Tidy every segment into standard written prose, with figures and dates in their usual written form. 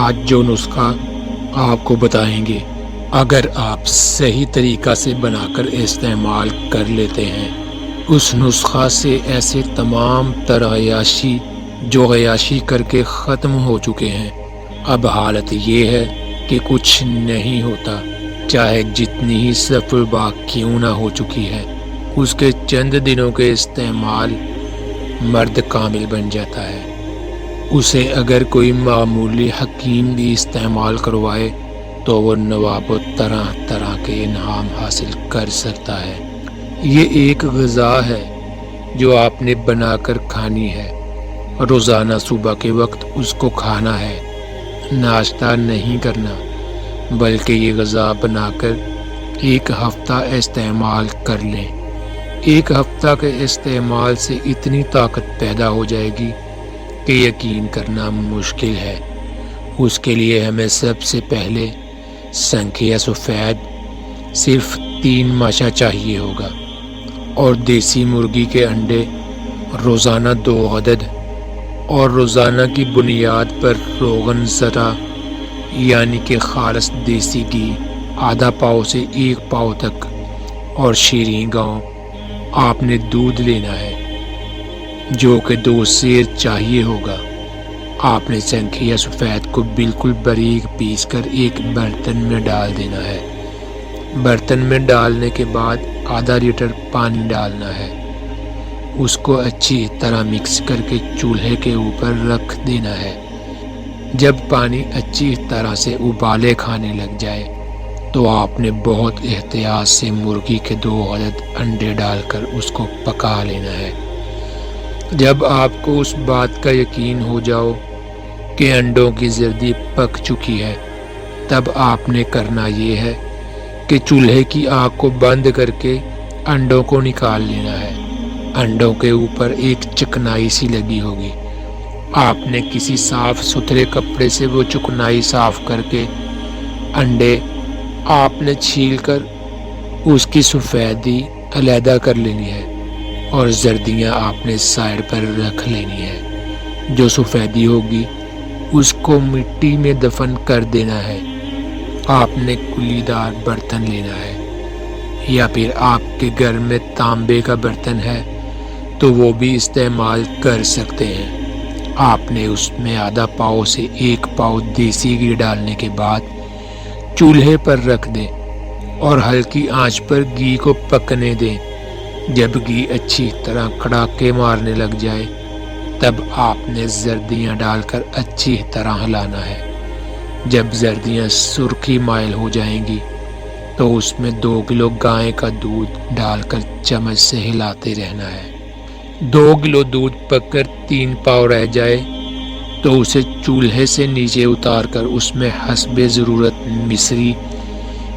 آج جو نسخہ آپ کو بتائیں گے، اگر آپ صحیح طریقہ سے بنا کر استعمال کر لیتے ہیں، اس نسخہ سے ایسے تمام تر عیاشی جو عیاشی کر کے ختم ہو چکے ہیں۔ اب حالت یہ ہے کہ کچھ نہیں ہوتا، چاہے جتنی ہی سفر باق کیوں نہ ہو چکی ہے، اس کے چند دنوں کے استعمال مرد کامل بن جاتا ہے۔ اسے اگر کوئی معمولی حکیم بھی استعمال کروائے تو وہ نواب و طرح طرح کے انعام حاصل کر سکتا ہے۔ یہ ایک غذا ہے جو آپ نے بنا کر کھانی ہے، روزانہ صبح کے وقت اس کو کھانا ہے، ناشتہ نہیں کرنا، بلکہ یہ غذا بنا کر ایک ہفتہ استعمال کر لیں۔ ایک ہفتہ کے استعمال سے اتنی طاقت پیدا ہو جائے گی کہ یقین کرنا مشکل ہے۔ اس کے لیے ہمیں سب سے پہلے سنکھیا سفید صرف 3 ماشا چاہیے ہوگا، اور دیسی مرغی کے انڈے روزانہ 2 عدد، اور روزانہ کی بنیاد پر روغن زرہ یعنی کہ خالص دیسی گھی آدھا پاؤ سے 1 پاؤ تک، اور شیریں گاؤں آپ نے دودھ لینا ہے جو کہ 2 سیر چاہیے ہوگا۔ آپ نے سنکھیا سفید کو بالکل باریک پیس کر ایک برتن میں ڈال دینا ہے۔ برتن میں ڈالنے کے بعد آدھا لیٹر پانی ڈالنا ہے، اس کو اچھی طرح مکس کر کے چولہے کے اوپر رکھ دینا ہے۔ جب پانی اچھی طرح سے ابالے کھانے لگ جائے تو آپ نے بہت احتیاط سے مرغی کے 2 عدد انڈے ڈال کر اس کو پکا لینا ہے۔ جب آپ کو اس بات کا یقین ہو جاؤ کہ انڈوں کی زردی پک چکی ہے، تب آپ نے کرنا یہ ہے کہ چولہے کی آگ کو بند کر کے انڈوں کو نکال لینا ہے۔ انڈوں کے اوپر ایک چکنائی سی لگی ہوگی، آپ نے کسی صاف ستھرے کپڑے سے وہ چکنائی صاف کر کے انڈے آپ نے چھیل کر اس کی سفیدی علیحدہ کر لینی ہے، اور زردیاں آپ نے سائڈ پر رکھ لینی ہے۔ جو سفیدی ہوگی اس کو مٹی میں دفن کر دینا ہے۔ آپ نے کلی دار برتن لینا ہے، یا پھر آپ کے گھر میں تانبے کا برتن ہے تو وہ بھی استعمال کر سکتے ہیں۔ آپ نے اس میں آدھا پاؤ سے 1 پاؤ دیسی گھی ڈالنے کے بعد چولہے پر رکھ دیں اور ہلکی آنچ پر گھی کو پکنے دیں۔ جب گھی اچھی طرح کڑاکے مارنے لگ جائے تب آپ نے زردیاں ڈال کر اچھی طرح ہلانا ہے۔ جب زردیاں سرخی مائل ہو جائیں گی تو اس میں 2 کلو گائے کا دودھ ڈال کر چمچ سے ہلاتے رہنا ہے۔ 2 کلو دودھ پک کر 3 پاؤ رہ جائے تو اسے چولہے سے نیچے اتار کر اس میں حسب ضرورت مصری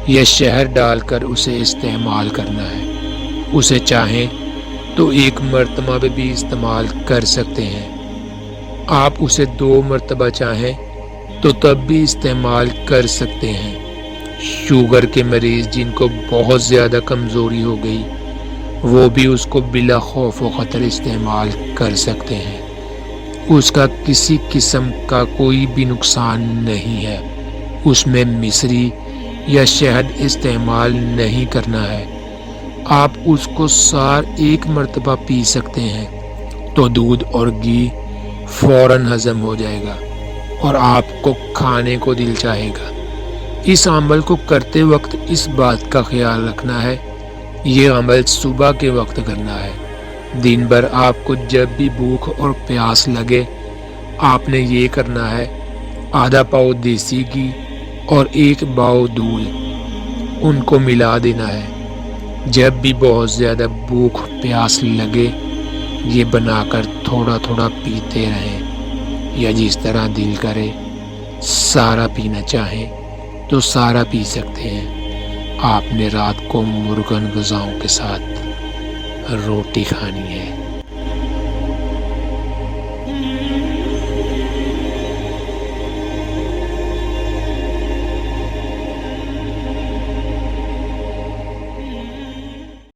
یا شہد ڈال کر اسے استعمال کرنا ہے۔ اسے چاہیں تو 1 مرتبہ بھی استعمال کر سکتے ہیں۔ آپ اسے 2 مرتبہ چاہیں تو تب بھی استعمال کر سکتے ہیں۔ شوگر کے مریض جن کو بہت زیادہ کمزوری ہو گئی وہ بھی اس کو بلا خوف و خطر استعمال کر سکتے ہیں۔ اس کا کسی قسم کا کوئی بھی نقصان نہیں ہے۔ اس میں مصری یا شہد استعمال نہیں کرنا ہے۔ آپ اس کو سار 1 مرتبہ پی سکتے ہیں تو دودھ اور گھی فوراً ہضم ہو جائے گا اور آپ کو کھانے کو دل چاہے گا۔ اس عمل کو کرتے وقت اس بات کا خیال رکھنا ہے یہ عمل صبح کے وقت کرنا ہے۔ دن بھر آپ کو جب بھی بھوک اور پیاس لگے آپ نے یہ کرنا ہے، آدھا پاؤ دیسی گھی اور 1 باؤ دودھ ان کو ملا دینا ہے۔ جب بھی بہت زیادہ بھوک پیاس لگے یہ بنا کر تھوڑا تھوڑا پیتے رہیں، یا جس طرح دل کرے۔ سارا پینا چاہیں تو سارا پی سکتے ہیں۔ آپ نے رات کو مرغن غذاؤں کے ساتھ روٹی کھانی ہے۔